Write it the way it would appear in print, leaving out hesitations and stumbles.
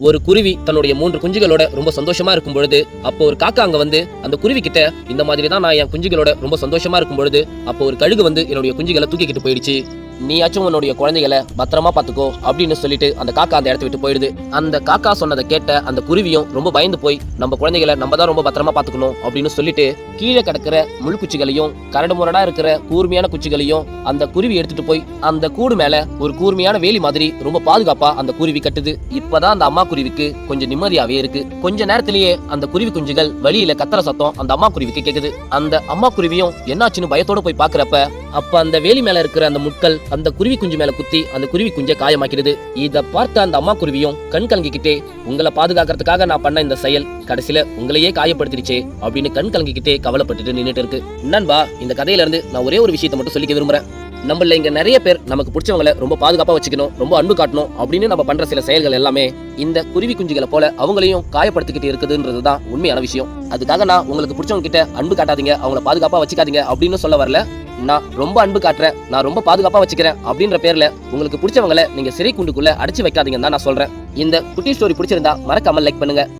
ஒரு குருவி தன்னுடைய 3 குஞ்சுகளோட ரொம்ப சந்தோஷமா இருக்கும் பொழுது அப்போ ஒரு காக்கா அங்க வந்து அந்த குருவி கிட்ட இந்த மாதிரி தான் நான் என் குஞ்சுகளோட ரொம்ப சந்தோஷமா இருக்கும் பொழுது அப்போ ஒரு கழுகு வந்து என்னுடைய குஞ்சுகளை தூக்கிக்கிட்டு போயிடுச்சு. நீயாச்சும் உன்னுடைய குழந்தைகளை பத்திரமா பாத்துக்கோ அப்படின்னு சொல்லிட்டு அந்த காக்கா அந்த இடத்த விட்டு போயிடுது. அந்த காக்கா சொன்னதை கேட்ட அந்த குருவியும் ரொம்ப பயந்து போய் நம்ம குழந்தைகளை நம்ம தான் ரொம்ப பத்திரமா பாத்துக்கணும் அப்படின்னு சொல்லிட்டு கீழே கிடக்கிற முள்குச்சிகளையும் கரடு முரடா இருக்கிற கூர்மையான குச்சிகளையும் அந்த குருவி எடுத்துட்டு போய் அந்த கூடு மேல ஒரு கூர்மையான வேலி மாதிரி ரொம்ப பாதுகாப்பா அந்த குருவி கட்டுது. இப்பதான் அந்த அம்மா குருவிக்கு கொஞ்சம் நிம்மதியாவே இருக்கு. கொஞ்ச நேரத்திலேயே அந்த குருவி குஞ்சுகள் வழியில கத்துற சத்தம் அந்த அம்மா குருவிக்கு கேக்குது. அந்த அம்மா குருவியும் என்னாச்சுன்னு பயத்தோட போய் பாக்குறப்ப அப்ப அந்த வேலி மேல இருக்கிற அந்த முட்கள் அந்த குருவி குஞ்சு மேல குத்தி அந்த குருவி குஞ்சை காயமாக்கிறது. இத பார்த்த அந்த அம்மா குருவியும் கண் கலங்கிக்கிட்டே உங்களை பாதுகாக்கிறதுக்காக நான் பண்ண இந்த செயல் கடைசியில உங்களையே காயப்படுத்திடுச்சே அப்படின்னு கண் கலங்கிக்கிட்டே கவலைப்பட்டுட்டு நின்னுட்டு இருக்கு. நண்பா, இந்த கதையில இருந்து நான் ஒரே ஒரு விஷயத்தை மட்டும் சொல்லிக்க விரும்புறேன். நம்மள இங்க நிறைய பேர் நமக்கு பிடிச்சவங்களை ரொம்ப பாதுகாப்பா வச்சுக்கணும், ரொம்ப அன்பு காட்டணும் அப்படின்னு நம்ம பண்ற சில செயல்கள் எல்லாமே இந்த குருவி குஞ்சுகளை போல அவங்களையும் காயப்படுத்திக்கிட்டு இருக்குதுன்றதுதான் உண்மையான விஷயம். அதுக்காக நான் உங்களுக்கு பிடிச்சவங்க கிட்ட அன்பு காட்டாதீங்க, அவங்கள பாதுகாப்பா வச்சுக்காதீங்க அப்படின்னு சொல்ல வரல. நான் ரொம்ப அன்பு காட்டுறேன், நான் ரொம்ப பாதுகாப்பா வச்சுக்கிறேன் அப்படின்ற பேர்ல உங்களுக்கு பிடிச்சவங்களை நீங்க சிறை கூண்டுக்குள்ள அடைச்சு வைக்காதீங்கன்னு தான் நான் சொல்றேன். இந்த குட்டி ஸ்டோரி பிடிச்சிருந்தா மறக்காம லைக் பண்ணுங்க.